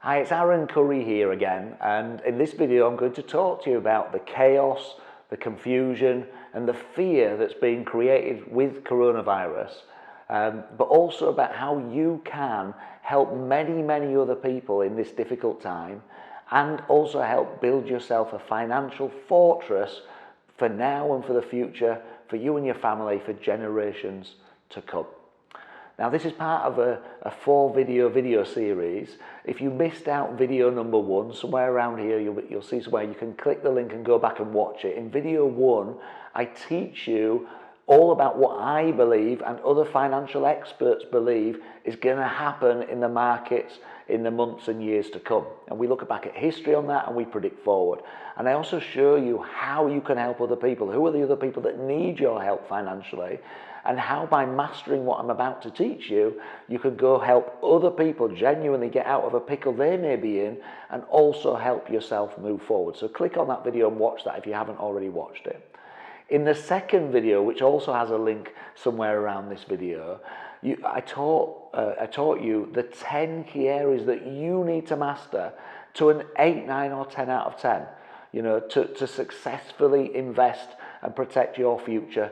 Hi, it's Aaron Curry here again, and in this video I'm going to talk to you about the chaos, the confusion and the fear that's being created with coronavirus, but also about how you can help many other people in this difficult time, and also help build yourself a financial fortress for now and for the future, for you and your family, for generations to come. Now, this is part of a 4-video series. If you missed out video number 1, somewhere around here, you'll see somewhere you can click the link and go back and watch it. In video 1, I teach you all about what I believe and other financial experts believe is going to happen in the markets in the months and years to come. And we look back at history on that and we predict forward. And I also show you how you can help other people. Who are the other people that need your help financially? And how, by mastering what I'm about to teach you, you can go help other people genuinely get out of a pickle they may be in, and also help yourself move forward. So click on that video and watch that if you haven't already watched it. In the second video, which also has a link somewhere around this video, I taught you the 10 key areas that you need to master to an 8, 9 or 10 out of 10, to successfully invest and protect your future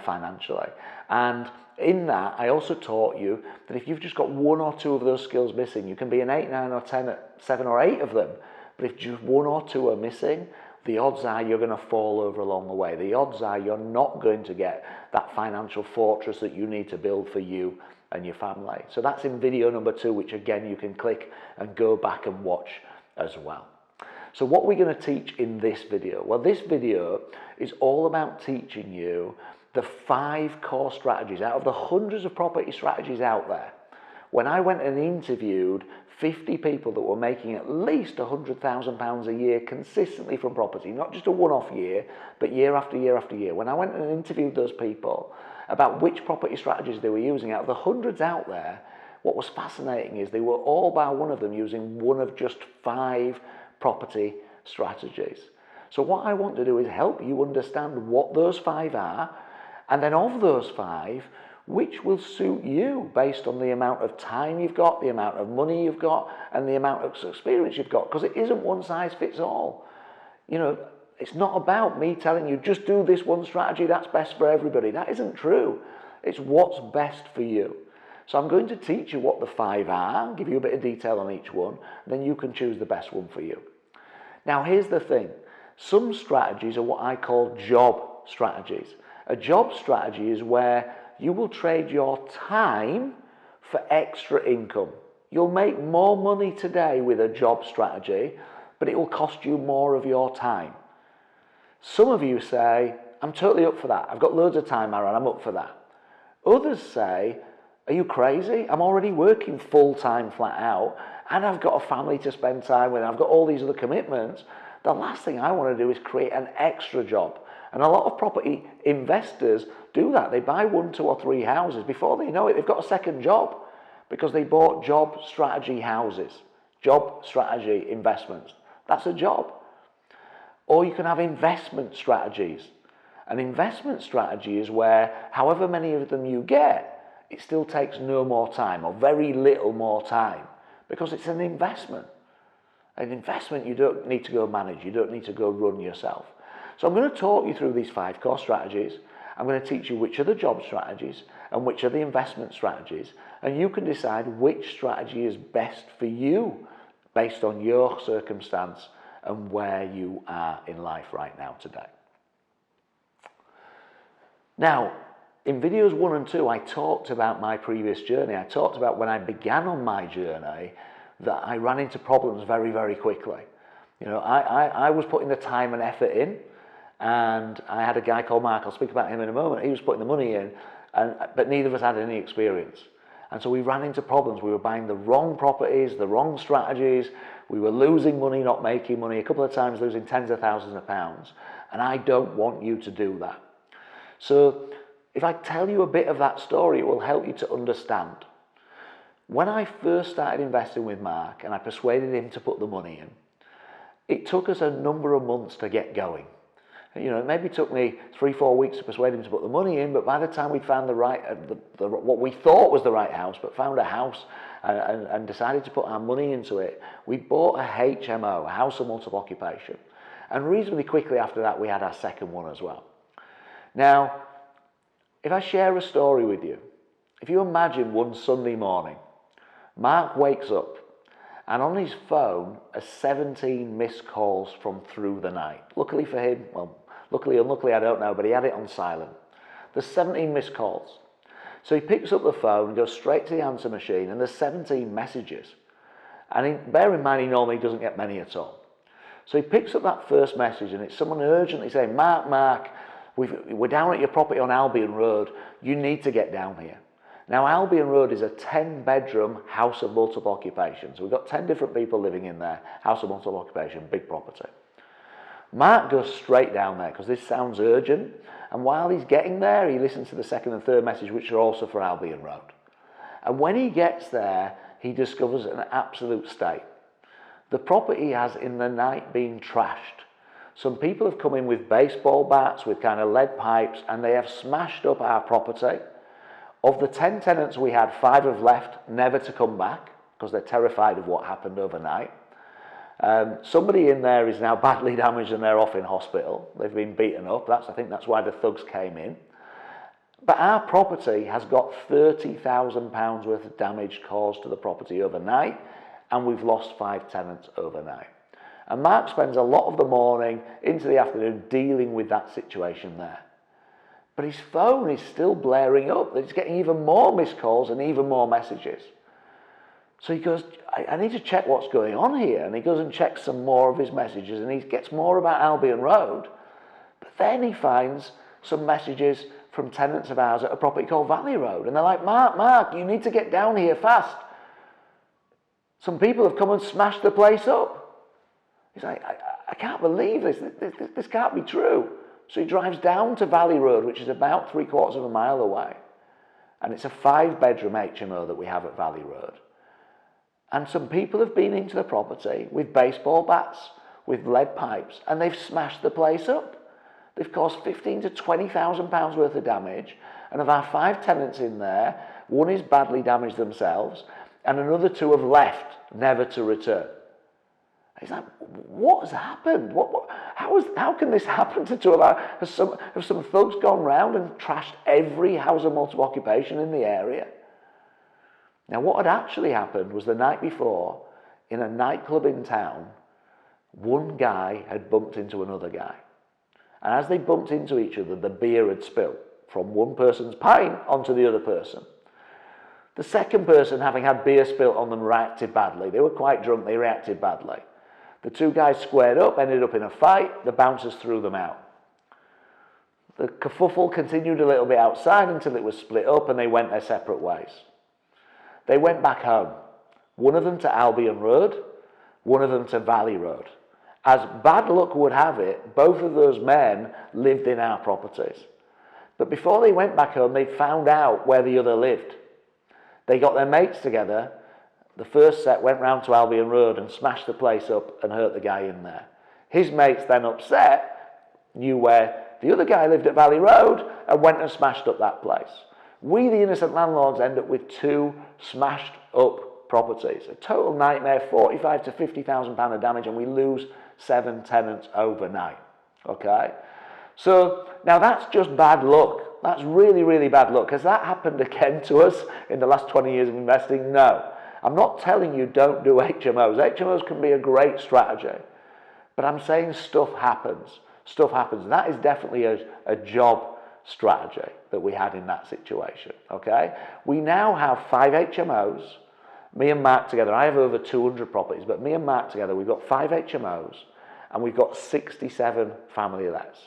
financially. And in that, I also taught you that if you've just got 1 or 2 of those skills missing, you can be an 8, 9 or 10 at 7 or 8 of them. But if just 1 or 2 are missing, the odds are you're going to fall over along the way. The odds are you're not going to get that financial fortress that you need to build for you and your family. So that's in video number 2, which again you can click and go back and watch as well. So what we're going to teach in this video? Well, this video is all about teaching you the 5 core strategies out of the hundreds of property strategies out there. When I went and interviewed 50 people that were making at least £100,000 a year consistently from property, not just a one-off year, but year after year after year. When I went and interviewed those people about which property strategies they were using out of the hundreds out there, what was fascinating is they were all bar one of them using one of just 5 property strategies. So what I want to do is help you understand what those 5 are, and then of those 5, which will suit you based on the amount of time you've got, the amount of money you've got, and the amount of experience you've got, because it isn't one size fits all. It's not about me telling you, just do this one strategy, that's best for everybody. That isn't true. It's what's best for you. So I'm going to teach you what the 5 are, give you a bit of detail on each one, then you can choose the best one for you. Now, here's the thing. Some strategies are what I call job strategies. A job strategy is where you will trade your time for extra income. You'll make more money today with a job strategy, but it will cost you more of your time. Some of you say, I'm totally up for that. I've got loads of time, Aaron, I'm up for that. Others say, are you crazy? I'm already working full-time flat out, and I've got a family to spend time with, and I've got all these other commitments. The last thing I want to do is create an extra job. And a lot of property investors do that. They buy 1, 2 or 3 houses. Before they know it, they've got a second job because they bought job strategy houses, job strategy investments. That's a job. Or you can have investment strategies. An investment strategy is where, however many of them you get, it still takes no more time or very little more time because it's an investment. An investment you don't need to go manage. You don't need to go run yourself. So I'm going to talk you through these 5 core strategies. I'm going to teach you which are the job strategies and which are the investment strategies. And you can decide which strategy is best for you based on your circumstance and where you are in life right now today. Now, in videos 1 and 2, I talked about my previous journey. I talked about when I began on my journey that I ran into problems very quickly. I was putting the time and effort in, and I had a guy called Mark, I'll speak about him in a moment. He was putting the money in, but neither of us had any experience. And so we ran into problems. We were buying the wrong properties, the wrong strategies. We were losing money, not making money, a couple of times losing tens of thousands of pounds. And I don't want you to do that. So if I tell you a bit of that story, it will help you to understand. When I first started investing with Mark and I persuaded him to put the money in, it took us a number of months to get going. You know, it maybe took me 3-4 weeks to persuade him to put the money in, but by the time we'd found the right, what we thought was the right house, but found a house and decided to put our money into it, we bought a HMO, a house of multiple occupation. And reasonably quickly after that, we had our second one as well. Now, if I share a story with you, if you imagine one Sunday morning, Mark wakes up and on his phone are 17 missed calls from through the night. Luckily for him, well, luckily, unluckily, I don't know, but he had it on silent. There's 17 missed calls. So he picks up the phone, goes straight to the answer machine, and there's 17 messages. And bear in mind, he normally doesn't get many at all. So he picks up that first message, and it's someone urgently saying, Mark, we're down at your property on Albion Road. You need to get down here. Now, Albion Road is a 10-bedroom house of multiple occupation. So we've got 10 different people living in there, house of multiple occupation, big property. Mark goes straight down there because this sounds urgent, and while he's getting there, he listens to the second and third message, which are also for Albion Road. And when he gets there, he discovers an absolute state. The property has, in the night, been trashed. Some people have come in with baseball bats, with kind of lead pipes, and they have smashed up our property. Of the 10 tenants we had, 5 have left, never to come back, because they're terrified of what happened overnight. Somebody in there is now badly damaged and they're off in hospital. They've been beaten up. I think that's why the thugs came in. But our property has got £30,000 worth of damage caused to the property overnight, and we've lost 5 tenants overnight. And Mark spends a lot of the morning into the afternoon dealing with that situation there. But his phone is still blaring up. He's getting even more missed calls and even more messages. So he goes, I need to check what's going on here. And he goes and checks some more of his messages, and he gets more about Albion Road. But then he finds some messages from tenants of ours at a property called Valley Road. And they're like, Mark, you need to get down here fast. Some people have come and smashed the place up. He's like, I can't believe this. This can't be true. So he drives down to Valley Road, which is about 3/4 of a mile away. And it's a 5-bedroom HMO that we have at Valley Road. And some people have been into the property with baseball bats, with lead pipes, and they've smashed the place up. They've caused £15,000 to £20,000 worth of damage. And of our 5 tenants in there, 1 is badly damaged themselves, and another 2 have left, never to return. He's like, what has happened? How can this happen to 2 of our... Have some thugs gone round and trashed every house of multiple occupation in the area? Now, what had actually happened was the night before, in a nightclub in town, one guy had bumped into another guy. And as they bumped into each other, the beer had spilled from one person's pint onto the other person. The second person, having had beer spilt on them, reacted badly. They were quite drunk, they reacted badly. The 2 guys squared up, ended up in a fight. The bouncers threw them out. The kerfuffle continued a little bit outside until it was split up and they went their separate ways. They went back home. One of them to Albion Road, one of them to Valley Road. As bad luck would have it, both of those men lived in our properties. But before they went back home, they found out where the other lived. They got their mates together. The first set went round to Albion Road and smashed the place up and hurt the guy in there. His mates, then upset, knew where the other guy lived at Valley Road and went and smashed up that place. We, the innocent landlords, end up with 2 smashed up properties. A total nightmare, £45,000 to £50,000 of damage, and we lose 7 tenants overnight. Okay? So now that's just bad luck. That's really, really bad luck. Has that happened again to us in the last 20 years of investing? No. I'm not telling you don't do HMOs. HMOs can be a great strategy. But I'm saying stuff happens. Stuff happens. That is definitely a job strategy that we had in that situation. Okay? We now have 5 HMOs. Me and Mark together, I have over 200 properties, but me and Mark together, we've got 5 HMOs and we've got 67 family lets.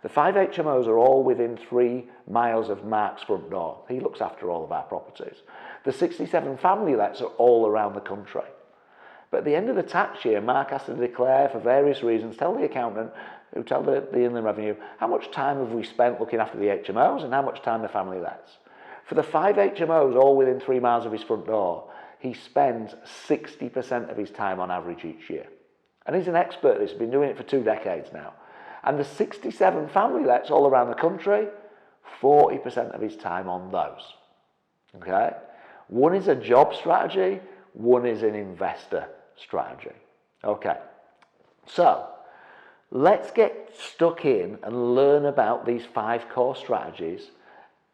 The 5 HMOs are all within 3 miles of Mark's front door. He looks after all of our properties. The 67 family lets are all around the country. But at the end of the tax year, Mark has to declare, for various reasons, tell the accountant, who tell the Inland Revenue, how much time have we spent looking after the HMOs and how much time the family lets. For the 5 HMOs, all within 3 miles of his front door, he spends 60% of his time on average each year. And he's an expert at this, he's been doing it for 2 decades now. And the 67 family lets all around the country, 40% of his time on those. Okay? One is a job strategy, one is an investor strategy. Okay, so let's get stuck in and learn about these 5 core strategies.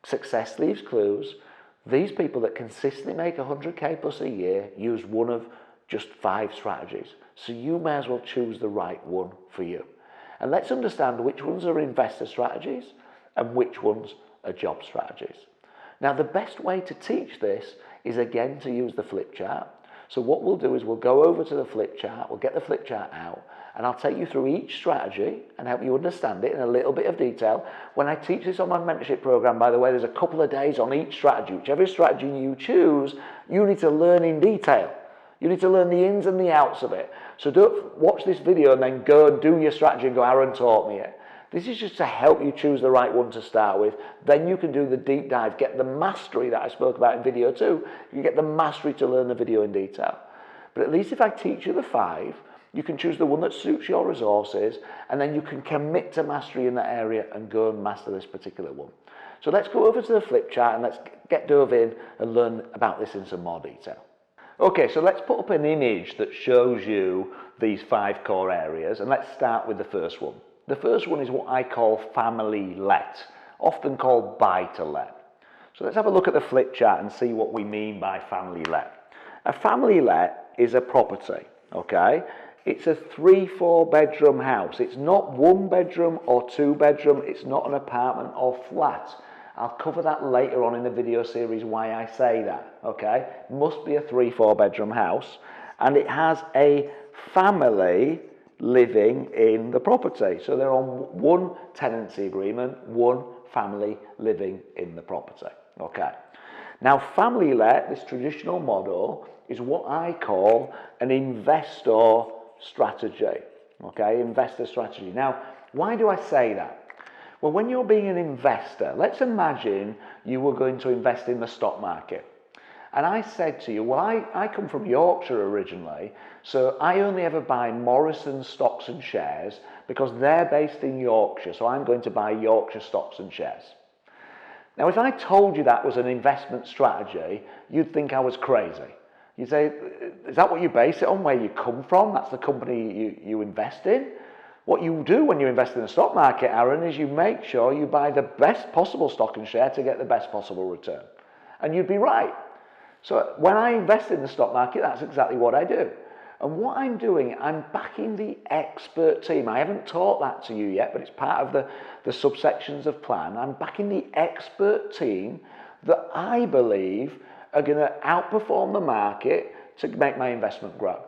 Success leaves clues. These people that consistently make 100K plus a year use one of just 5 strategies. So you may as well choose the right one for you. And let's understand which ones are investor strategies and which ones are job strategies. Now, the best way to teach this is again to use the flip chart. So what we'll do is we'll go over to the flip chart, we'll get the flip chart out, and I'll take you through each strategy and help you understand it in a little bit of detail. When I teach this on my mentorship program, by the way, there's a couple of days on each strategy. Whichever strategy you choose, you need to learn in detail. You need to learn the ins and the outs of it. So don't watch this video and then go and do your strategy and go, Aaron taught me it. This is just to help you choose the right one to start with. Then you can do the deep dive, get the mastery that I spoke about in video 2. You get the mastery to learn the video in detail. But at least if I teach you the 5, you can choose the one that suits your resources, and then you can commit to mastery in that area and go and master this particular one. So let's go over to the flip chart and let's get dove in and learn about this in some more detail. Okay, so let's put up an image that shows you these 5 core areas, and let's start with the first one. The first one is what I call family let, often called buy to let. So let's have a look at the flip chart and see what we mean by family let. A family let is a property, okay? It's a 3-4 bedroom house. It's not 1 bedroom or 2 bedroom. It's not an apartment or flat. I'll cover that later on in the video series why I say that, okay? It must be a 3-4 bedroom house, and it has a family living in the property. So they're on 1 tenancy agreement, 1 family living in the property. Okay. Now, family let, this traditional model, is what I call an investor strategy. Okay, investor strategy. Now, why do I say that? Well, when you're being an investor, let's imagine you were going to invest in the stock market. And I said to you, well, I come from Yorkshire originally, so I only ever buy Morrison stocks and shares because they're based in Yorkshire, so I'm going to buy Yorkshire stocks and shares. Now, if I told you that was an investment strategy, you'd think I was crazy. You'd say, is that what you base it on, where you come from? That's the company you invest in? What you do when you invest in the stock market, Aaron, is you make sure you buy the best possible stock and share to get the best possible return. And you'd be right. So when I invest in the stock market, that's exactly what I do. And what I'm doing, I'm backing the expert team. I haven't taught that to you yet, but it's part of the subsections of plan. I'm backing the expert team that I believe are going to outperform the market to make my investment grow.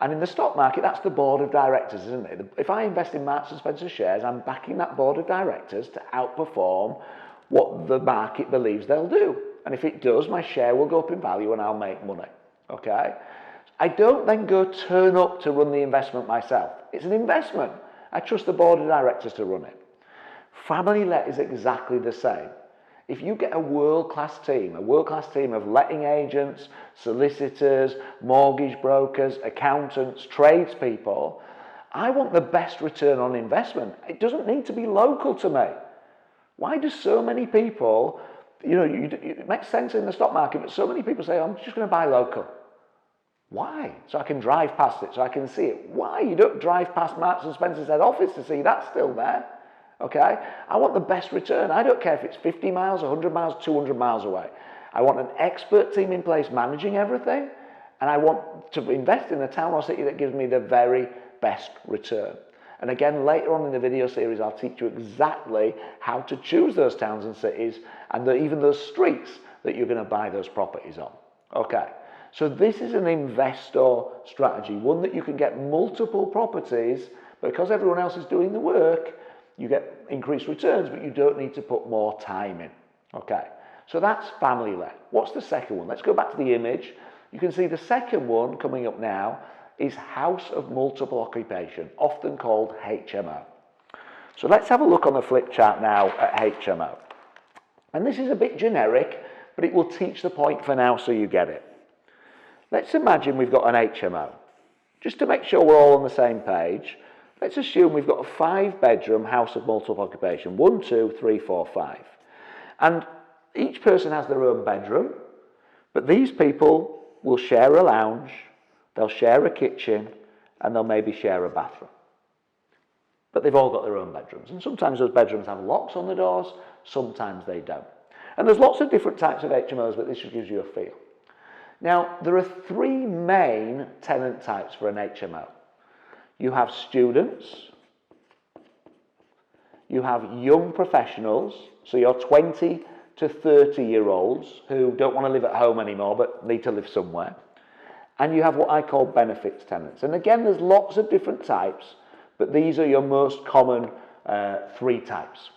And in the stock market, that's the board of directors, isn't it? If I invest in Marks & Spencer shares, I'm backing that board of directors to outperform what the market believes they'll do. And if it does, my share will go up in value and I'll make money, okay? I don't then go turn up to run the investment myself. It's an investment. I trust the board of directors to run it. Family let is exactly the same. If you get a world-class team of letting agents, solicitors, mortgage brokers, accountants, tradespeople, I want the best return on investment. It doesn't need to be local to me. Why do so many people, it makes sense in the stock market, but so many people say, I'm just going to buy local. Why? So I can drive past it, so I can see it. Why? You don't drive past Marks & Spencer's head office to see that's still there. Okay? I want the best return. I don't care if it's 50 miles, 100 miles, 200 miles away. I want an expert team in place managing everything, and I want to invest in a town or city that gives me the very best return. And again, later on in the video series, I'll teach you exactly how to choose those towns and cities and even those streets that you're going to buy those properties on. Okay, so this is an investor strategy, one that you can get multiple properties because everyone else is doing the work. You get increased returns, but you don't need to put more time in. Okay, so that's family let. What's the second one? Let's go back to the image. You can see the second one coming up now is house of multiple occupation, often called HMO. So let's have a look on the flip chart now at HMO. And this is a bit generic, but it will teach the point for now so you get it. Let's imagine we've got an HMO. Just to make sure we're all on the same page, Let's assume we've got a 5-bedroom house of multiple occupation. 1, 2, 3, 4, 5. And each person has their own bedroom, but these people will share a lounge, they'll share a kitchen, and they'll maybe share a bathroom. But they've all got their own bedrooms. And sometimes those bedrooms have locks on the doors, sometimes they don't. And there's lots of different types of HMOs, but this just gives you a feel. Now, there are 3 main tenant types for an HMO. You have students, you have young professionals, so you're 20 to 30-year-olds who don't want to live at home anymore but need to live somewhere. And you have what I call benefits tenants. And again, there's lots of different types, but these are your most common 3 types.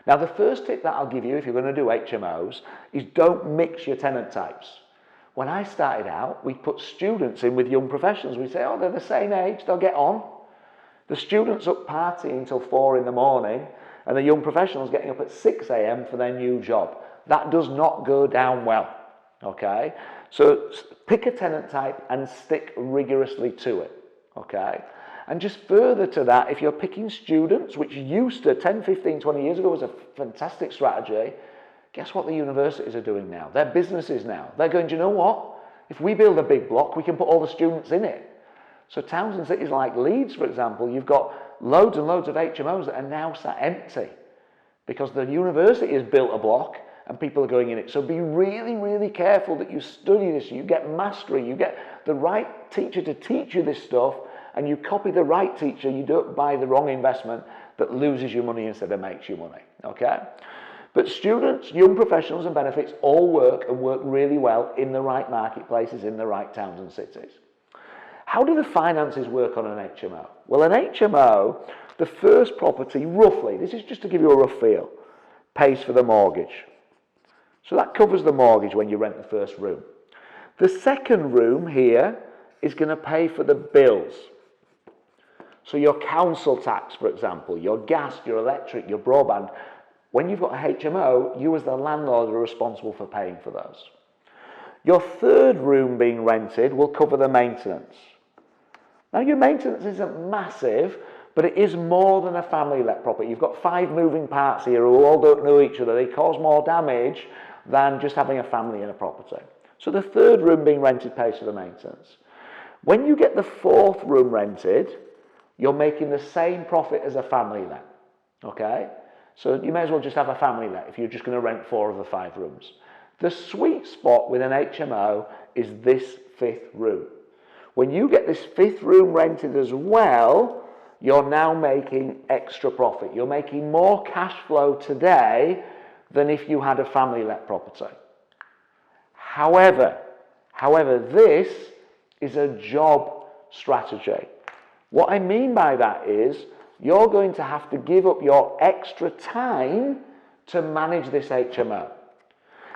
Now, the first tip that I'll give you if you're going to do HMOs is don't mix your tenant types. When I started out, we put students in with young professionals. We say, oh, they're the same age, they'll get on. The students up partying until 4 in the morning, and the young professionals getting up at 6 a.m. for their new job. That does not go down well, okay? So pick a tenant type and stick rigorously to it, okay? And just further to that, if you're picking students, which used to 10, 15, 20 years ago was a fantastic strategy, guess what the universities are doing now? They're businesses now. They're going, do you know what? If we build a big block, we can put all the students in it. So towns and cities like Leeds, for example, you've got loads and loads of HMOs that are now sat empty because the university has built a block and people are going in it. So be really, really careful that you study this, you get mastery, you get the right teacher to teach you this stuff, and you copy the right teacher, you don't buy the wrong investment that loses you money instead of makes you money, okay? But students, young professionals and benefits all work and work really well in the right marketplaces, in the right towns and cities. How do the finances work on an HMO? Well, an HMO, the first property, roughly, this is just to give you a rough feel, pays for the mortgage. So that covers the mortgage when you rent the first room. The second room here is going to pay for the bills. So your council tax, for example, your gas, your electric, your broadband. When you've got a HMO, you as the landlord are responsible for paying for those. Your third room being rented will cover the maintenance. Now, your maintenance isn't massive, but it is more than a family-let property. You've got 5 moving parts here who all don't know each other. They cause more damage than just having a family in a property. So the third room being rented pays for the maintenance. When you get the fourth room rented, you're making the same profit as a family-let, okay? So you may as well just have a family-let if you're just going to rent 4 of the 5 rooms. The sweet spot with an HMO is this 5th room. When you get this 5th room rented as well, you're now making extra profit. You're making more cash flow today than if you had a family-let property. However, this is a job strategy. What I mean by that is you're going to have to give up your extra time to manage this HMO.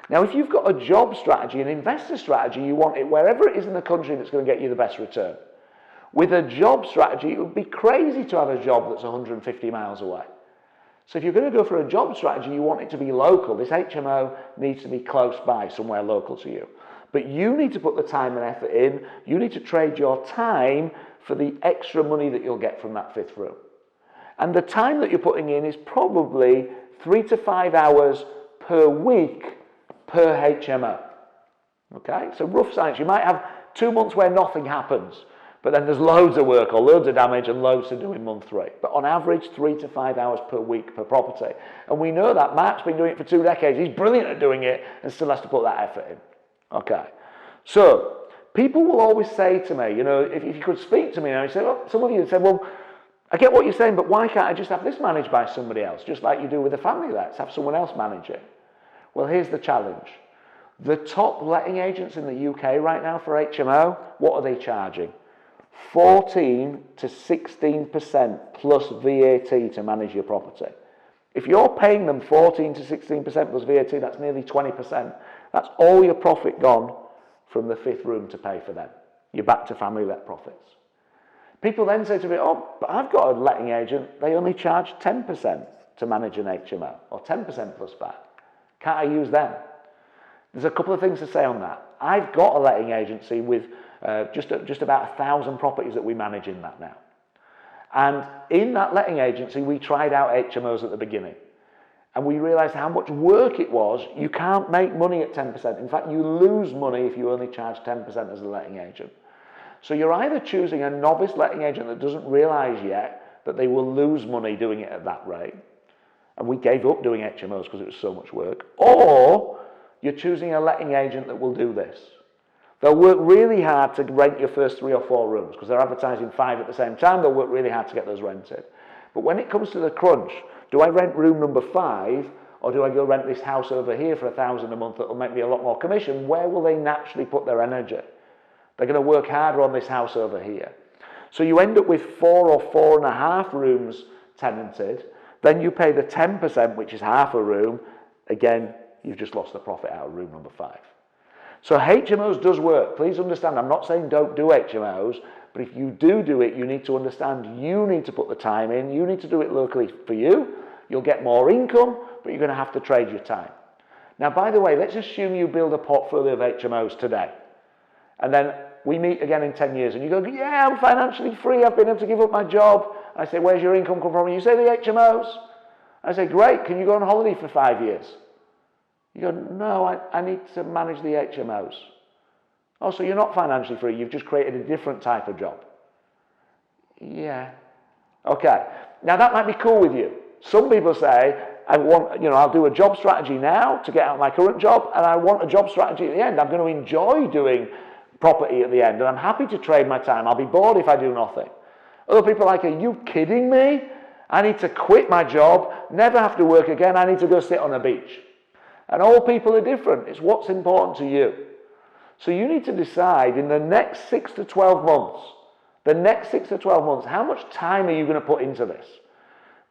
Now, if you've got a job strategy, an investor strategy, you want it wherever it is in the country that's going to get you the best return. With a job strategy, it would be crazy to have a job that's 150 miles away. So if you're going to go for a job strategy, you want it to be local. This HMO needs to be close by, somewhere local to you. But you need to put the time and effort in. You need to trade your time for the extra money that you'll get from that 5th room. And the time that you're putting in is probably 3 to 5 hours per week per HMO. Okay, so rough science. You might have 2 months where nothing happens, but then there's loads of work or loads of damage and loads to do in month 3. But on average, 3 to 5 hours per week per property. And we know that Mark's been doing it for 2 decades. He's brilliant at doing it and still has to put that effort in. Okay, so people will always say to me, you know, if you could speak to me now, you say, well, some of you say, well, I get what you're saying, but why can't I just have this managed by somebody else, just like you do with a family lets, have someone else manage it? Well, here's the challenge. The top letting agents in the UK right now for HMO, what are they charging? 14 to 16% plus VAT to manage your property. If you're paying them 14 to 16% plus VAT, that's nearly 20%. That's all your profit gone from the 5th room to pay for them. You're back to family let profits. People then say to me, oh, but I've got a letting agent, they only charge 10% to manage an HMO, or 10% plus VAT. Can't I use them? There's a couple of things to say on that. I've got a letting agency with just about 1,000 properties that we manage in that now. And in that letting agency, we tried out HMOs at the beginning. And we realised how much work it was. You can't make money at 10%. In fact, you lose money if you only charge 10% as a letting agent. So you're either choosing a novice letting agent that doesn't realise yet that they will lose money doing it at that rate, and we gave up doing HMOs because it was so much work, or you're choosing a letting agent that will do this. They'll work really hard to rent your first 3 or 4 rooms because they're advertising 5 at the same time. They'll work really hard to get those rented. But when it comes to the crunch, do I rent room number 5 or do I go rent this house over here for $1,000 a month that will make me a lot more commission? Where will they naturally put their energy? They're going to work harder on this house over here. So you end up with 4 or 4.5 rooms tenanted. Then you pay the 10%, which is half a room. Again, you've just lost the profit out of room number 5. So HMOs does work. Please understand, I'm not saying don't do HMOs, but if you do it, you need to understand you need to put the time in. You need to do it locally for you. You'll get more income, but you're going to have to trade your time. Now, by the way, let's assume you build a portfolio of HMOs today. And then we meet again in 10 years and you go, yeah, I'm financially free. I've been able to give up my job. I say, where's your income come from? And you say, the HMOs. I say, great. Can you go on holiday for 5 years? You go, no, I need to manage the HMOs. Oh, so you're not financially free. You've just created a different type of job. Yeah. Okay. Now that might be cool with you. Some people say, I'll do a job strategy now to get out of my current job, and I want a job strategy at the end. I'm going to enjoy doing property at the end, and I'm happy to trade my time. I'll be bored if I do nothing. Other people are like, are you kidding me? I need to quit my job, never have to work again. I need to go sit on a beach. And all people are different. It's what's important to you. So you need to decide in the next 6 to 12 months, how much time are you going to put into this?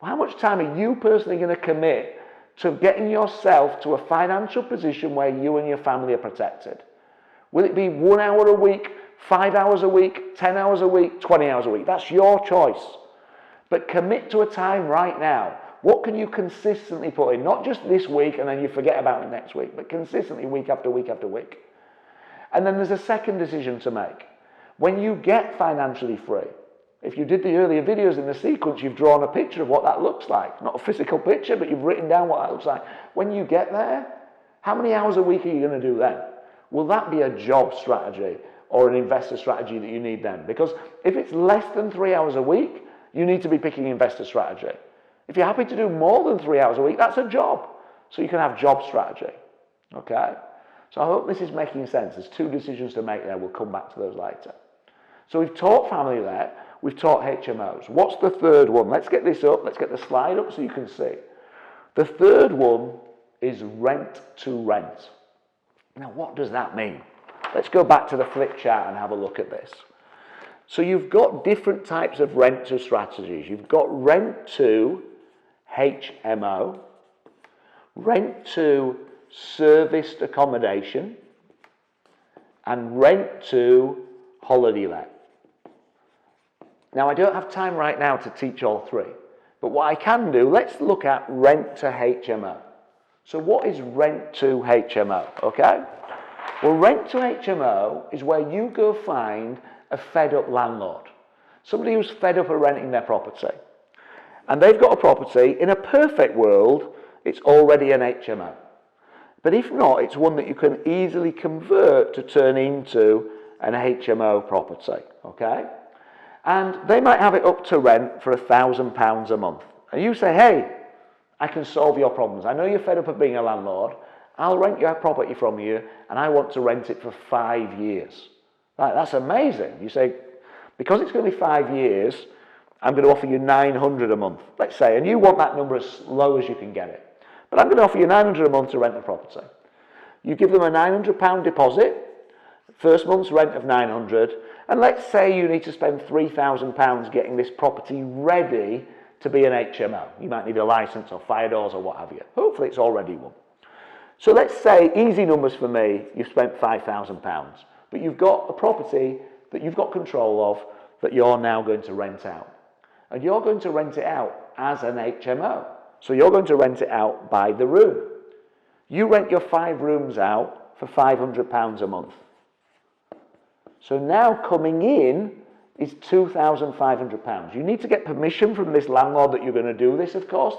How much time are you personally going to commit to getting yourself to a financial position where you and your family are protected? Will it be 1 hour a week, 5 hours a week, 10 hours a week, 20 hours a week? That's your choice. But commit to a time right now. What can you consistently put in? Not just this week and then you forget about it next week, but consistently week after week after week. And then there's a second decision to make. When you get financially free, if you did the earlier videos in the sequence, you've drawn a picture of what that looks like. Not a physical picture, but you've written down what that looks like. When you get there, how many hours a week are you going to do then? Will that be a job strategy or an investor strategy that you need then? Because if it's less than 3 hours a week, you need to be picking investor strategy. If you're happy to do more than 3 hours a week, that's a job. So you can have job strategy. Okay? So I hope this is making sense. There's 2 decisions to make there. We'll come back to those later. So we've taught family let, we've taught HMOs. What's the third one? Let's get this up. Let's get the slide up so you can see. The third one is rent to rent. Now, what does that mean? Let's go back to the flip chart and have a look at this. So you've got different types of rent to strategies. You've got rent to HMO, rent to serviced accommodation, and rent to holiday let. Now, I don't have time right now to teach all 3, but what I can do, let's look at rent to HMO. So what is rent to HMO, okay? Well, rent to HMO is where you go find a fed-up landlord, somebody who's fed up of renting their property. And they've got a property, in a perfect world, it's already an HMO. But if not, it's one that you can easily convert to turn into an HMO property, okay? And they might have it up to rent for £1,000 a month. And you say, hey, I can solve your problems. I know you're fed up of being a landlord. I'll rent your property from you, and I want to rent it for 5 years. Right, that's amazing. You say, because it's going to be 5 years, I'm going to offer you $900 a month, let's say, and you want that number as low as you can get it. But I'm going to offer you $900 a month to rent the property. You give them a £900 deposit, first month's rent of $900, and let's say you need to spend £3,000 getting this property ready to be an HMO. You might need a license or fire doors or what have you. Hopefully it's already one. So let's say, easy numbers for me, you've spent £5,000, but you've got a property that you've got control of that you're now going to rent out. And you're going to rent it out as an HMO. So you're going to rent it out by the room. You rent your 5 rooms out for £500 a month. So now coming in is £2,500. You need to get permission from this landlord that you're going to do this, of course.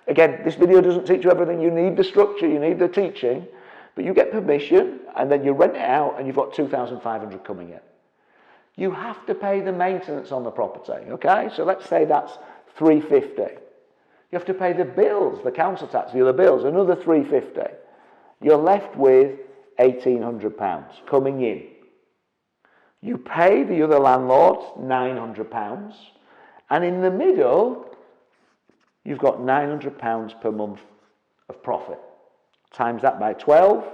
Again, this video doesn't teach you everything. You need the structure, you need the teaching, but you get permission and then you rent it out and you've got £2,500 coming in. You have to pay the maintenance on the property, okay? So let's say that's £350. You have to pay the bills, the council tax, the other bills, another £350. You're left with £1,800 coming in. You pay the other landlords £900, and in the middle, you've got £900 per month of profit. Times that by 12,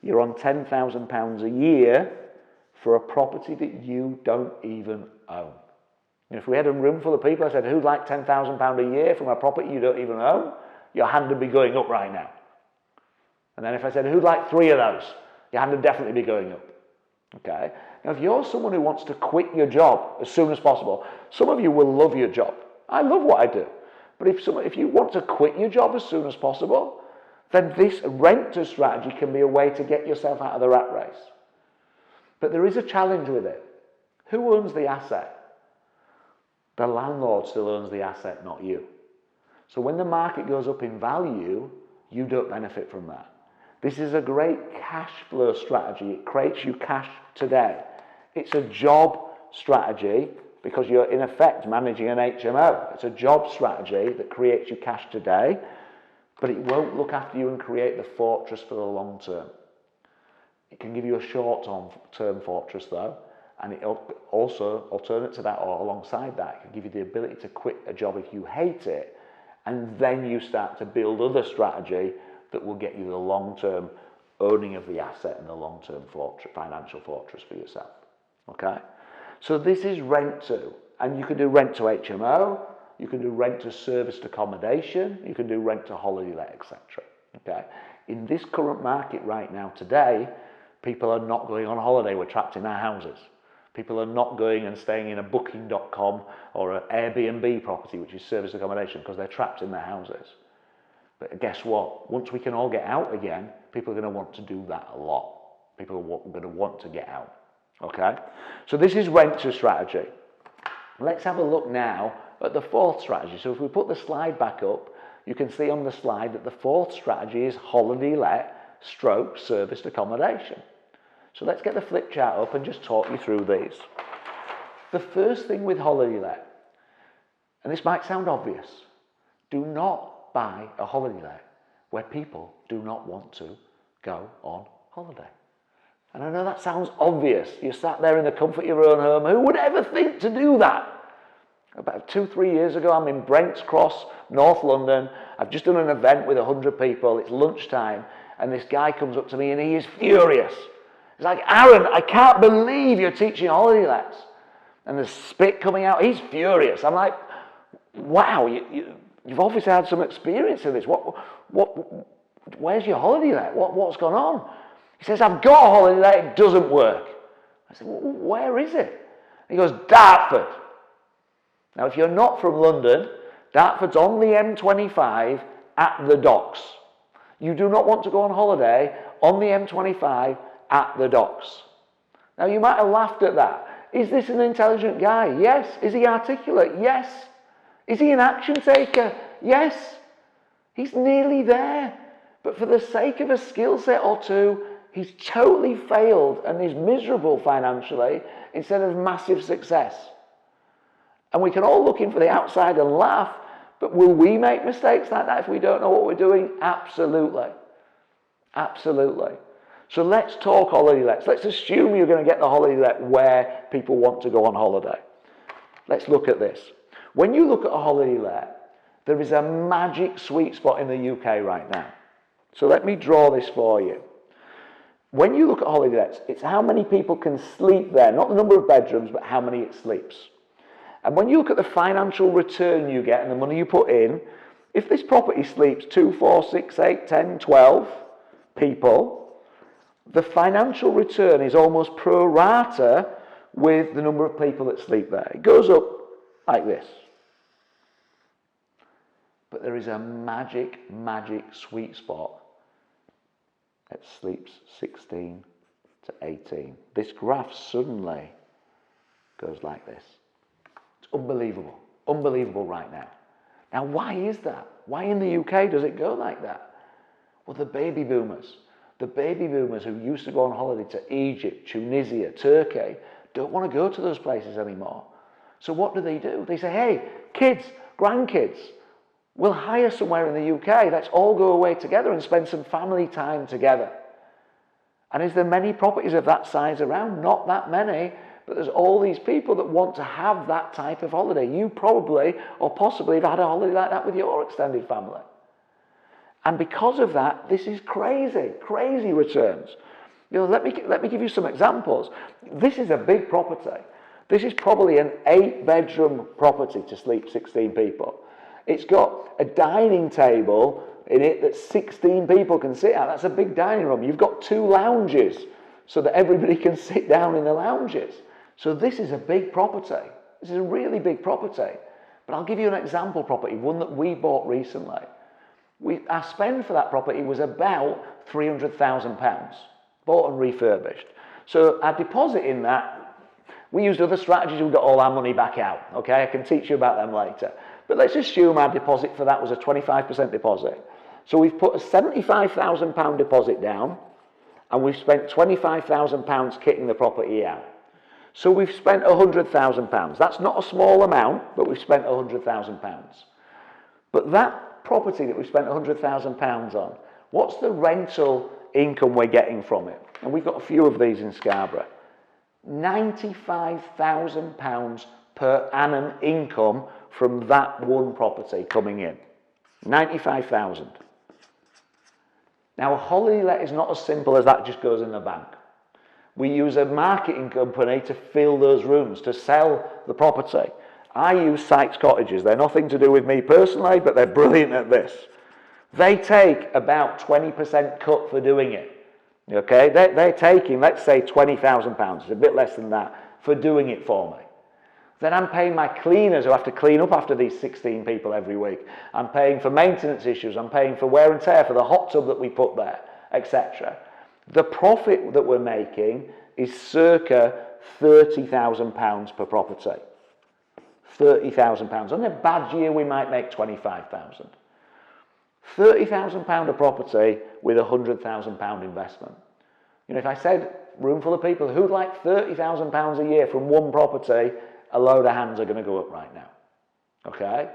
you're on £10,000 a year for a property that you don't even own. And if we had a room full of people, I said, who'd like £10,000 a year from a property you don't even own? Your hand would be going up right now. And then if I said, who'd like 3 of those? Your hand would definitely be going up. Okay? Now, if you're someone who wants to quit your job as soon as possible, some of you will love your job. I love what I do. But if you want to quit your job as soon as possible, then this renter strategy can be a way to get yourself out of the rat race. But there is a challenge with it. Who owns the asset? The landlord still owns the asset, not you. So when the market goes up in value, you don't benefit from that. This is a great cash flow strategy. It creates you cash today. It's a job strategy because you're in effect managing an HMO. It's a job strategy that creates you cash today, but it won't look after you and create the fortress for the long term. It can give you a short-term fortress though, and it also, alternate to that or alongside that, it can give you the ability to quit a job if you hate it, and then you start to build other strategy that will get you the long-term owning of the asset and the long-term financial fortress for yourself. Okay? So this is rent to, and you can do rent to HMO, you can do rent to serviced accommodation, you can do rent to holiday let, etc. Okay? In this current market right now today, people are not going on holiday, we're trapped in our houses. People are not going and staying in a booking.com or an Airbnb property, which is serviced accommodation, because they're trapped in their houses. But guess what? Once we can all get out again, people are going to want to do that a lot. People are going to want to get out. Okay? So this is rent to strategy. Let's have a look now at the fourth strategy. So if we put the slide back up, you can see on the slide that the fourth strategy is holiday let stroke serviced accommodation. So let's get the flip chart up and just talk you through these. The first thing with holiday let, and this might sound obvious, do not buy a holiday let where people do not want to go on holiday. And I know that sounds obvious. You're sat there in the comfort of your own home. Who would ever think to do that? About 2-3 years ago, I'm in Brents Cross, North London. I've just done an event with 100 people. It's lunchtime. And this guy comes up to me and he is furious. He's like, Aaron, I can't believe you're teaching holiday lets. And there's spit coming out. He's furious. I'm like, wow, you've obviously had some experience in this. Where's your holiday let? What's gone on? He says, I've got a holiday let, it doesn't work. I said, well, where is it? He goes, Dartford. Now, if you're not from London, Dartford's on the M25 at the docks. You do not want to go on holiday on the M25 at the docks. Now, you might have laughed at that. Is this an intelligent guy? Yes. Is he articulate? Yes. Is he an action taker? Yes. He's nearly there. But for the sake of a skill set or two, he's totally failed and is miserable financially instead of massive success. And we can all look in for the outside and laugh, but will we make mistakes like that if we don't know what we're doing? Absolutely. Absolutely. So let's talk holiday lets. Let's assume you're going to get the holiday let where people want to go on holiday. Let's look at this. When you look at a holiday let, there is a magic sweet spot in the UK right now. So let me draw this for you. When you look at holiday lets, it's how many people can sleep there, not the number of bedrooms, but how many it sleeps. And when you look at the financial return you get and the money you put in, if this property sleeps 2, 4, 6, 8, 10, 12 people, the financial return is almost pro rata with the number of people that sleep there. It goes up like this. But there is a magic sweet spot that sleeps 16 to 18. This graph suddenly goes like this. It's unbelievable. Unbelievable right now. Now, why is that? Why in the UK does it go like that? Well, the baby boomers who used to go on holiday to Egypt, Tunisia, Turkey, don't want to go to those places anymore. So what do? They say, hey, kids, grandkids, we'll hire somewhere in the UK. Let's all go away together and spend some family time together. And is there many properties of that size around? Not that many, but there's all these people that want to have that type of holiday. You probably or possibly have had a holiday like that with your extended family. And because of that, this is crazy, crazy returns. You know, let me give you some examples. This is a big property. This is probably an 8-bedroom property to sleep 16 people. It's got a dining table in it that 16 people can sit at. That's a big dining room. You've got 2 lounges so that everybody can sit down in the lounges. So this is a big property. This is a really big property. But I'll give you an example property, one that we bought recently. Our spend for that property was about £300,000, bought and refurbished. So our deposit in that, we used other strategies, we got all our money back out. Okay, I can teach you about them later. But let's assume our deposit for that was a 25% deposit. So we've put a £75,000 deposit down, and we've spent £25,000 kitting the property out. So we've spent £100,000. That's not a small amount, but we've spent £100,000. But that property that we've spent £100,000 on, what's the rental income we're getting from it? And we've got a few of these in Scarborough. £95,000 per annum income from that one property coming in. 95,000. Now, a holiday let is not as simple as that just goes in the bank. We use a marketing company to fill those rooms, to sell the property. I use Sykes Cottages. They're nothing to do with me personally, but they're brilliant at this. They take about 20% cut for doing it. Okay, they're taking, let's say, £20,000. It's a bit less than that for doing it for me. Then I'm paying my cleaners who have to clean up after these 16 people every week. I'm paying for maintenance issues. I'm paying for wear and tear for the hot tub that we put there, etc. The profit that we're making is circa £30,000 per property. £30,000. On a bad year, we might make £25,000. £30,000 a property with a £100,000 investment. You know, if I said, room full of people who'd like £30,000 a year from one property, a load of hands are going to go up right now. Okay?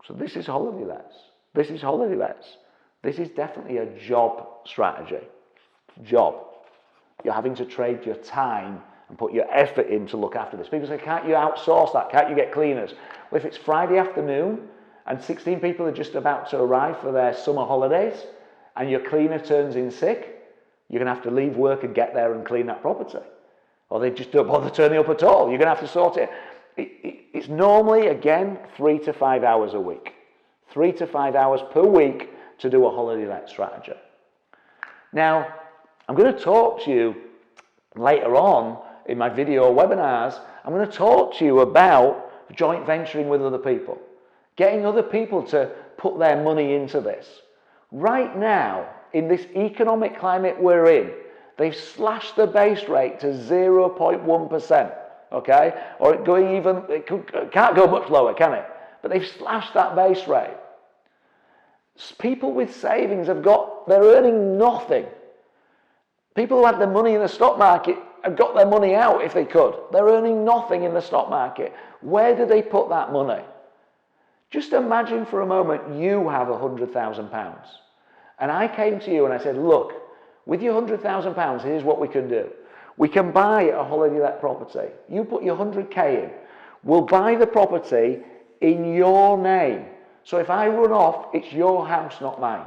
So this is holiday lets. This is holiday lets. This is definitely a job strategy. Job. You're having to trade your time and put your effort in to look after this. People say, can't you outsource that? Can't you get cleaners? Well, if it's Friday afternoon and 16 people are just about to arrive for their summer holidays and your cleaner turns in sick, you're going to have to leave work and get there and clean that property. Or they just don't bother turning up at all. You're going to have to sort it. It's normally, again, 3 to 5 hours a week. 3 to 5 hours per week to do a holiday let strategy. Now, I'm going to talk to you later on in my video webinars. I'm going to talk to you about joint venturing with other people. Getting other people to put their money into this. Right now, in this economic climate we're in, they've slashed the base rate to 0.1%, okay? Or it can't go much lower, can it? But they've slashed that base rate. People with savings they're earning nothing. People who had their money in the stock market have got their money out if they could. They're earning nothing in the stock market. Where do they put that money? Just imagine for a moment you have £100,000. And I came to you and I said, look, with your £100,000, here's what we can do. We can buy a holiday let property. You put your 100k in. We'll buy the property in your name. So if I run off, it's your house, not mine.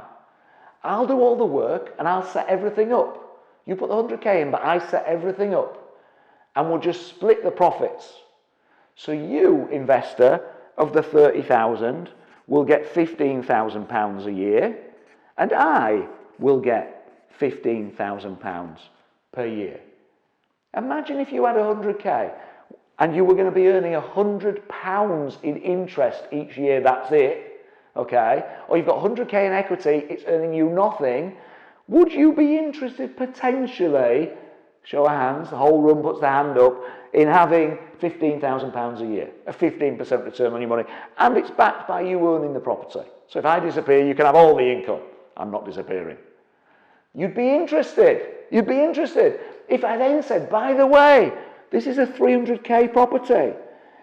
I'll do all the work and I'll set everything up. You put the 100k in, but I set everything up. And we'll just split the profits. So you, investor, of the 30,000, will get £15,000 a year. And I will get £15,000 per year. Imagine if you had 100k and you were going to be earning £100 in interest each year, that's it, okay? Or you've got 100k in equity, it's earning you nothing. Would you be interested potentially Show of hands, the whole room puts their hand up in having £15,000 a year, a 15% return on your money, and it's backed by you owning the property. So if I disappear, you can have all the income. I'm not disappearing. You'd be interested. You'd be interested. If I then said, by the way, this is a 300k property.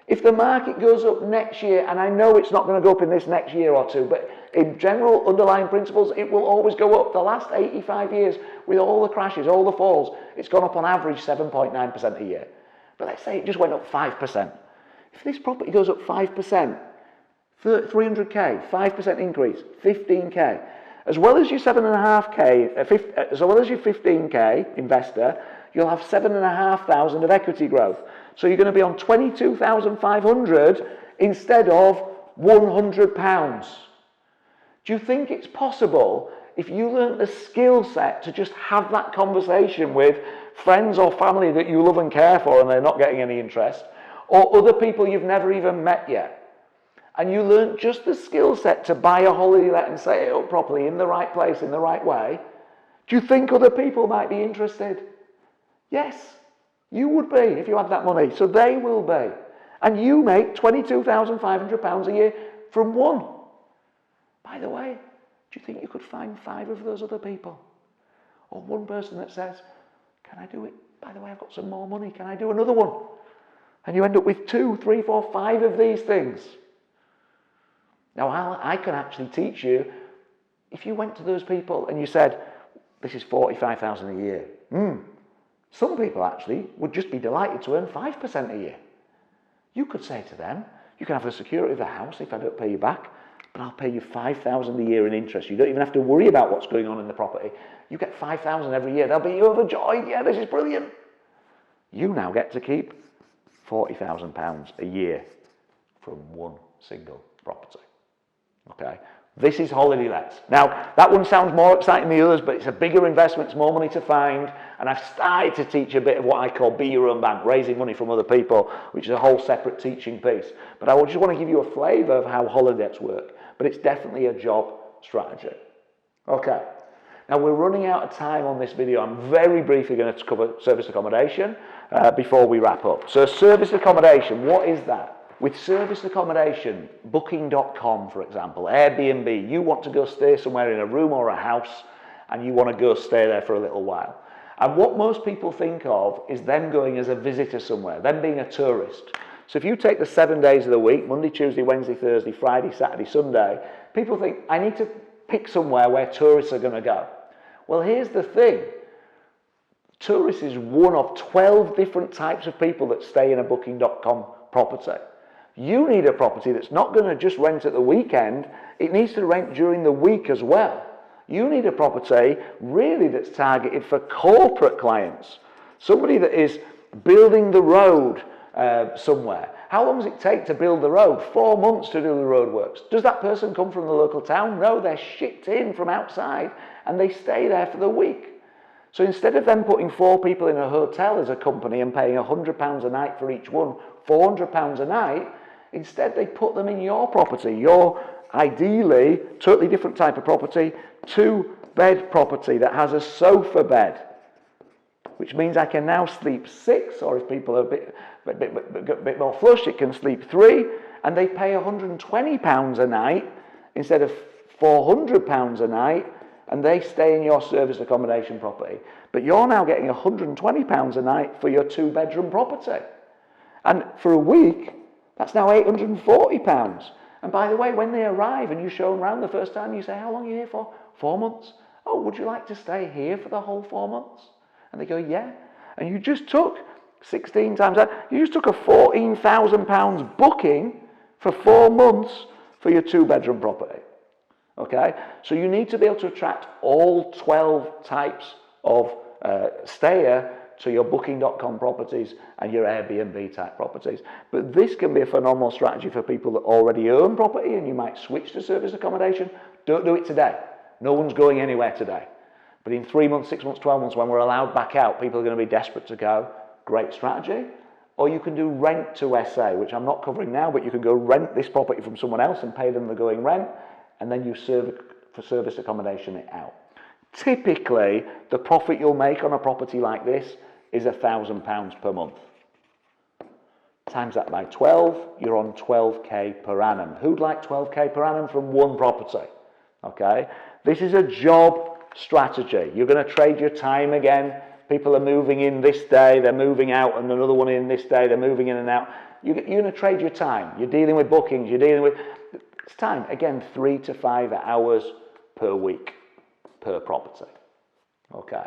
If the market goes up next year, and I know it's not going to go up in this next year or two, but in general underlying principles, it will always go up. The last 85 years, with all the crashes, all the falls, it's gone up on average 7.9% a year. But let's say it just went up 5%. If this property goes up 5%, 300k, 5% increase, 15k, as well as your 7.5k, as well as your 15k investor, you'll have 7,500 of equity growth. So you're going to be on 22,500 instead of £100. Do you think it's possible, if you learnt the skill set to just have that conversation with friends or family that you love and care for and they're not getting any interest, or other people you've never even met yet, and you learnt just the skill set to buy a holiday let and set it up properly in the right place, in the right way, do you think other people might be interested? Yes, you would be if you had that money. So they will be. And you make £22,500 a year from one. By the way, do you think you could find 5 of those other people? Or one person that says, can I do it? By the way, I've got some more money. Can I do another one? And you end up with 2, 3, 4, 5 of these things. Now, I can actually teach you, if you went to those people and you said, this is £45,000 a year. Some people actually would just be delighted to earn 5% a year. You could say to them, you can have the security of the house if I don't pay you back, but I'll pay you £5,000 a year in interest. You don't even have to worry about what's going on in the property. You get £5,000 every year. They'll be overjoyed. Yeah, this is brilliant. You now get to keep £40,000 a year from one single property. Okay, this is holiday lets. Now, that one sounds more exciting than the others, but it's a bigger investment, it's more money to find, and I've started to teach a bit of what I call be your own bank, raising money from other people, which is a whole separate teaching piece. But I just want to give you a flavour of how holiday lets work, but it's definitely a job strategy. Okay, now we're running out of time on this video. I'm very briefly going to cover service accommodation before we wrap up. So service accommodation, what is that? With service accommodation, Booking.com, for example, Airbnb, you want to go stay somewhere in a room or a house and you want to go stay there for a little while. And what most people think of is them going as a visitor somewhere, them being a tourist. So if you take the 7 days of the week, Monday, Tuesday, Wednesday, Thursday, Friday, Saturday, Sunday, people think, I need to pick somewhere where tourists are going to go. Well, here's the thing. Tourists is one of 12 different types of people that stay in a Booking.com property. You need a property that's not going to just rent at the weekend, it needs to rent during the week as well. You need a property really that's targeted for corporate clients. Somebody that is building the road somewhere. How long does it take to build the road? 4 months to do the road works. Does that person come from the local town? No, they're shipped in from outside and they stay there for the week. So instead of them putting 4 people in a hotel as a company and paying £100 a night for each one, £400 a night, instead they put them in your property, your ideally totally different type of property, 2-bed property that has a sofa bed, which means I can now sleep 6, or if people are a bit more flush, it can sleep 3, and they pay £120 a night instead of £400 a night, and they stay in your service accommodation property. But you're now getting £120 a night for your 2-bedroom property. And for a week, that's now £840. And by the way, when they arrive and you show them around the first time, you say, how long are you here for? 4 months. Oh, would you like to stay here for the whole 4 months? And they go, yeah. And you just took 16 times that. You just took a £14,000 booking for 4 months for your 2-bedroom property. Okay? So you need to be able to attract all 12 types of stayer to your Booking.com properties and your Airbnb type properties. But this can be a phenomenal strategy for people that already own property and you might switch to service accommodation. Don't do it today. No one's going anywhere today. But in 3 months, 6 months, 12 months, when we're allowed back out, people are going to be desperate to go. Great strategy. Or you can do rent to SA, which I'm not covering now, but you can go rent this property from someone else and pay them the going rent, and then you serve for service accommodation it out. Typically, the profit you'll make on a property like this is £1,000 per month. Times that by 12, you're on 12k per annum. Who'd like 12k per annum from one property? Okay, this is a job strategy. You're going to trade your time again. People are moving in this day, they're moving out, and another one in this day, they're moving in and out. You're going to trade your time. You're dealing with bookings, you're dealing with... It's time, again, 3 to 5 hours per week, per property. Okay,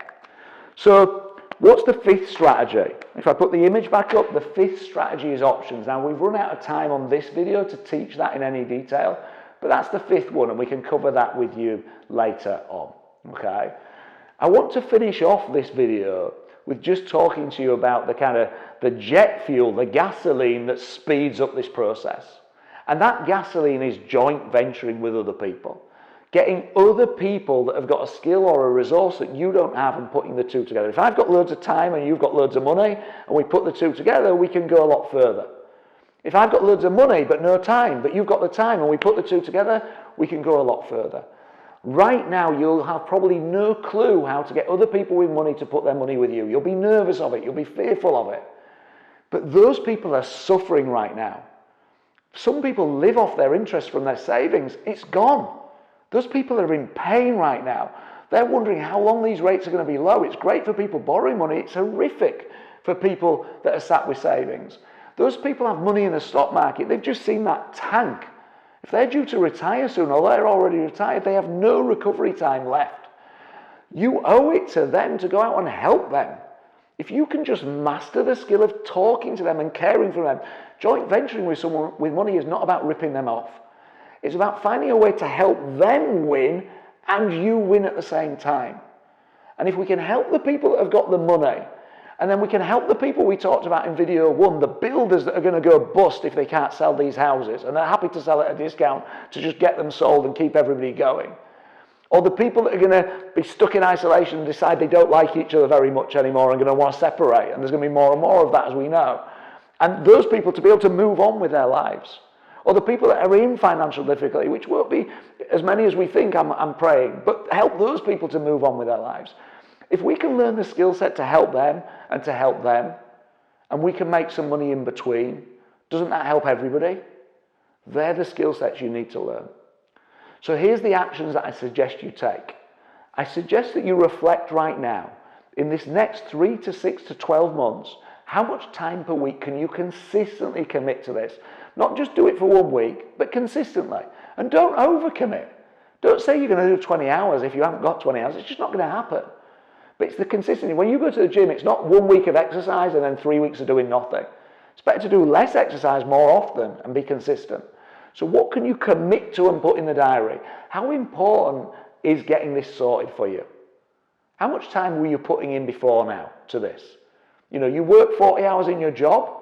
so what's the fifth strategy? If I put the image back up, the fifth strategy is options. Now, we've run out of time on this video to teach that in any detail, but that's the fifth one, and we can cover that with you later on. Okay, I want to finish off this video with just talking to you about the jet fuel, the gasoline that speeds up this process. And that gasoline is joint venturing with other people. Getting other people that have got a skill or a resource that you don't have and putting the two together. If I've got loads of time and you've got loads of money and we put the two together, we can go a lot further. If I've got loads of money but no time, but you've got the time and we put the two together, we can go a lot further. Right now, you'll have probably no clue how to get other people with money to put their money with you. You'll be nervous of it. You'll be fearful of it. But those people are suffering right now. Some people live off their interest from their savings. It's gone. Those people are in pain right now. They're wondering how long these rates are going to be low. It's great for people borrowing money. It's horrific for people that are sat with savings. Those people have money in the stock market. They've just seen that tank. If they're due to retire soon, or they're already retired, they have no recovery time left. You owe it to them to go out and help them. If you can just master the skill of talking to them and caring for them, joint venturing with someone with money is not about ripping them off. It's about finding a way to help them win and you win at the same time. And if we can help the people that have got the money, and then we can help the people we talked about in video 1, the builders that are going to go bust if they can't sell these houses, and they're happy to sell at a discount to just get them sold and keep everybody going. Or the people that are going to be stuck in isolation and decide they don't like each other very much anymore and going to want to separate, and there's going to be more and more of that as we know. And those people to be able to move on with their lives. Or the people that are in financial difficulty, which won't be as many as we think, I'm praying, but help those people to move on with their lives. If we can learn the skill set to help them and to help them, and we can make some money in between, doesn't that help everybody? They're the skill sets you need to learn. So here's the actions that I suggest you take. I suggest that you reflect right now, in this next 3 to 6 to 12 months, how much time per week can you consistently commit to this? Not just do it for 1 week, but consistently. And don't overcommit. Don't say you're going to do 20 hours if you haven't got 20 hours. It's just not going to happen. But it's the consistency. When you go to the gym, it's not 1 week of exercise and then 3 weeks of doing nothing. It's better to do less exercise more often and be consistent. So what can you commit to and put in the diary? How important is getting this sorted for you? How much time were you putting in before now to this? You know, you work 40 hours in your job,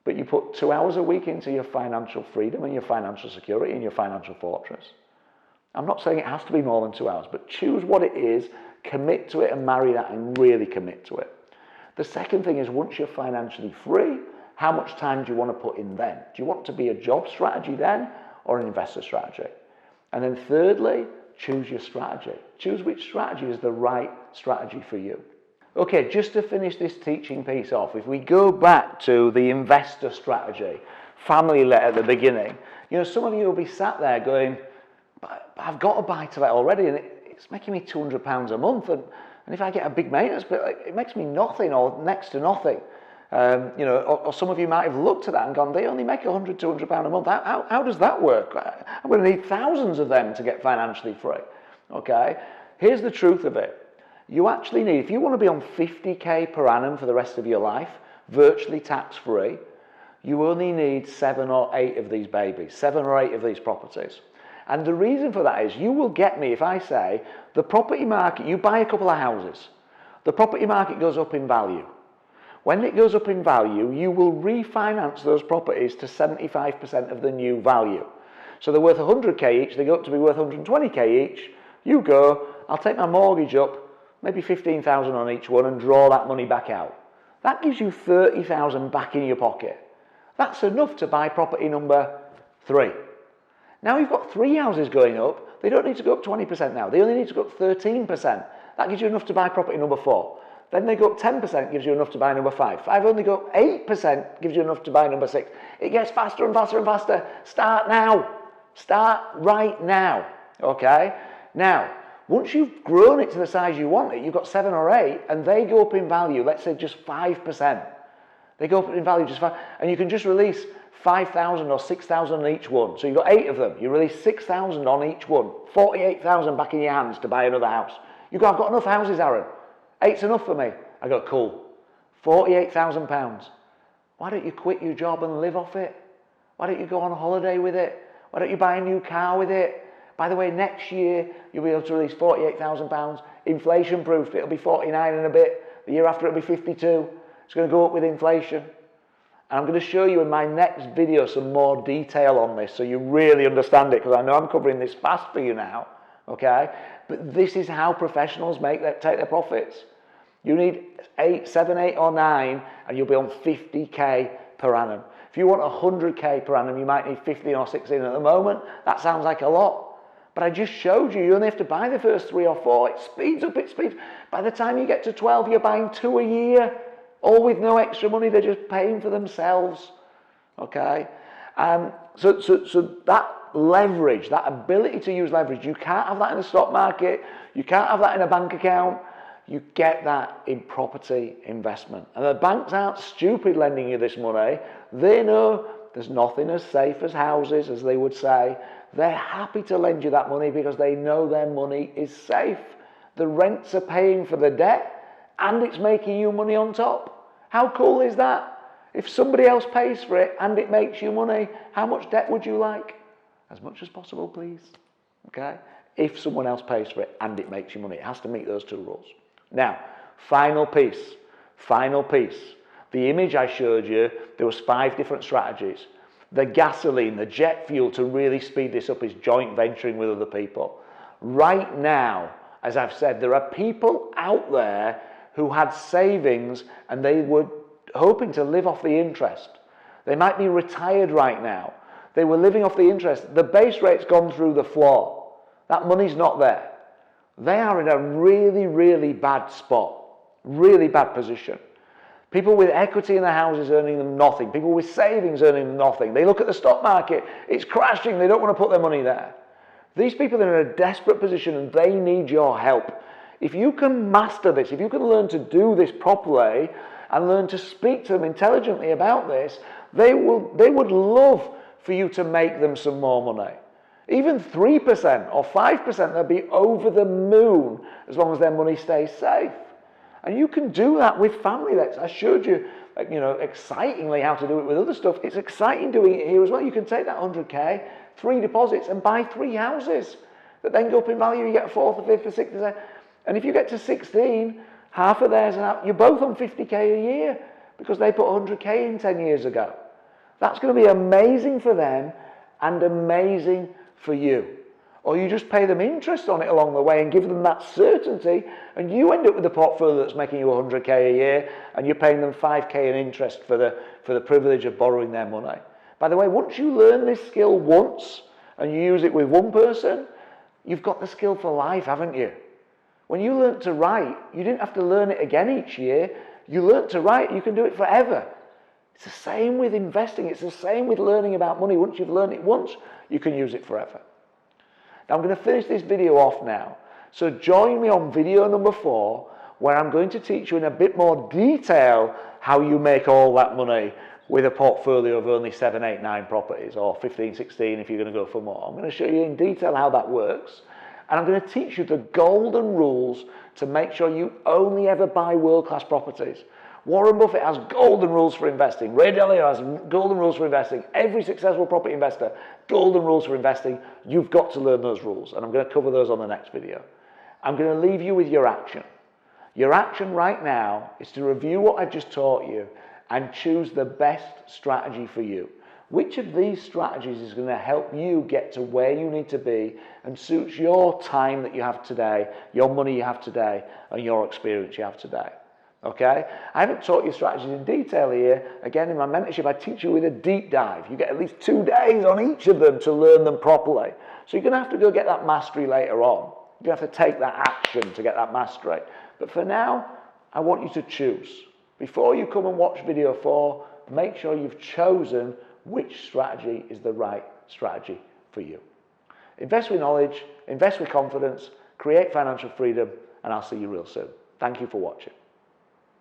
but you put 2 hours a week into your financial freedom and your financial security and your financial fortress. I'm not saying it has to be more than 2 hours, but choose what it is, commit to it and marry that and really commit to it. The second thing is, once you're financially free, how much time do you want to put in then? Do you want to be a job strategy then or an investor strategy? And then thirdly, choose your strategy. Choose which strategy is the right strategy for you. Okay, just to finish this teaching piece off, if we go back to the investor strategy, family let at the beginning, you know, some of you will be sat there going, but I've got a buy-to-let already and it's making me £200 a month, and if I get a big maintenance bill, it makes me nothing or next to nothing. You know, or some of you might have looked at that and gone, they only make £100, £200 a month. How does that work? I'm going to need thousands of them to get financially free. Okay, here's the truth of it. You actually need, if you want to be on 50k per annum for the rest of your life, virtually tax-free, you only need 7 or 8 of these babies, 7 or 8 of these properties. And the reason for that is, you will get me if I say, the property market, you buy a couple of houses, the property market goes up in value. When it goes up in value, you will refinance those properties to 75% of the new value. So they're worth 100k each, they go up to be worth 120k each. You go, I'll take my mortgage up, maybe 15,000 on each one, and draw that money back out. That gives you 30,000 back in your pocket. That's enough to buy property number 3. Now you've got 3 houses going up, they don't need to go up 20% now, they only need to go up 13%. That gives you enough to buy property number 4. Then they go up 10%, gives you enough to buy number 5. 5 only go up 8%, gives you enough to buy number 6. It gets faster and faster and faster. Start now. Start right now. Okay? Now, once you've grown it to the size you want it, you've got 7 or 8, and they go up in value, let's say just 5%. They go up in value just 5%, and you can just release 5,000 or 6,000 on each one. So you've got 8 of them. You release 6,000 on each one. 48,000 back in your hands to buy another house. You go, I've got enough houses, Aaron. 8's enough for me. I go, cool. £48,000. Why don't you quit your job and live off it? Why don't you go on holiday with it? Why don't you buy a new car with it? By the way, next year, you'll be able to release £48,000. Inflation proofed, it'll be 49 and a bit. The year after, it'll be 52. It's going to go up with inflation. And I'm going to show you in my next video some more detail on this so you really understand it, because I know I'm covering this fast for you now, okay? But this is how professionals take their profits. You need 7, 8 or 9 and you'll be on 50k per annum. If you want 100k per annum, you might need 15 or 16 at the moment. That sounds like a lot. But I just showed you only have to buy the first 3 or 4. It speeds up, it speeds. By the time you get to 12, you're buying 2 a year. All with no extra money, they're just paying for themselves, okay? So that leverage, that ability to use leverage, you can't have that in the stock market, you can't have that in a bank account, you get that in property investment. And the banks aren't stupid lending you this money. They know there's nothing as safe as houses, as they would say. They're happy to lend you that money because they know their money is safe. The rents are paying for the debt, and it's making you money on top. How cool is that? If somebody else pays for it and it makes you money, how much debt would you like? As much as possible, please. Okay? If someone else pays for it and it makes you money, it has to meet those 2 rules. Now, final piece. The image I showed you, there was 5 different strategies. The gasoline, the jet fuel to really speed this up is joint venturing with other people. Right now, as I've said, there are people out there who had savings and they were hoping to live off the interest. They might be retired right now. They were living off the interest. The base rate's gone through the floor. That money's not there. They are in a really, really bad spot. Really bad position. People with equity in their houses earning them nothing. People with savings earning them nothing. They look at the stock market. It's crashing. They don't want to put their money there. These people are in a desperate position and they need your help. If you can master this, if you can learn to do this properly and learn to speak to them intelligently about this, they would love for you to make them some more money. Even 3% or 5%, they'll be over the moon as long as their money stays safe. And you can do that with family. I showed you, excitingly how to do it with other stuff. It's exciting doing it here as well. You can take that 100k, 3 deposits, and buy 3 houses that then go up in value. You get a 4th, a 5th, a 6th, and if you get to 16, half of theirs are out. You're both on 50k a year because they put 100k in 10 years ago. That's going to be amazing for them and amazing for you. Or you just pay them interest on it along the way and give them that certainty, and you end up with a portfolio that's making you 100k a year and you're paying them 5k in interest for the privilege of borrowing their money. By the way, once you learn this skill once and you use it with one person, you've got the skill for life, haven't you? When you learnt to write, you didn't have to learn it again each year. You learnt to write, you can do it forever. It's the same with investing. It's the same with learning about money. Once you've learned it once, you can use it forever. Now, I'm going to finish this video off now. So join me on video number 4, where I'm going to teach you in a bit more detail how you make all that money with a portfolio of only 7, 8, 9 properties, or 15, 16 if you're going to go for more. I'm going to show you in detail how that works. And I'm going to teach you the golden rules to make sure you only ever buy world-class properties. Warren Buffett has golden rules for investing. Ray Dalio has golden rules for investing. Every successful property investor, golden rules for investing. You've got to learn those rules, and I'm going to cover those on the next video. I'm going to leave you with your action. Your action right now is to review what I've just taught you and choose the best strategy for you. Which of these strategies is going to help you get to where you need to be and suits your time that you have today, your money you have today, and your experience you have today? Okay? I haven't taught you strategies in detail here. Again, in my mentorship, I teach you with a deep dive. You get at least 2 days on each of them to learn them properly. So you're going to have to go get that mastery later on. You're going to have to take that action to get that mastery. But for now, I want you to choose. Before you come and watch video 4, make sure you've chosen which strategy is the right strategy for you. Invest with knowledge, invest with confidence, create financial freedom, and I'll see you real soon. Thank you for watching.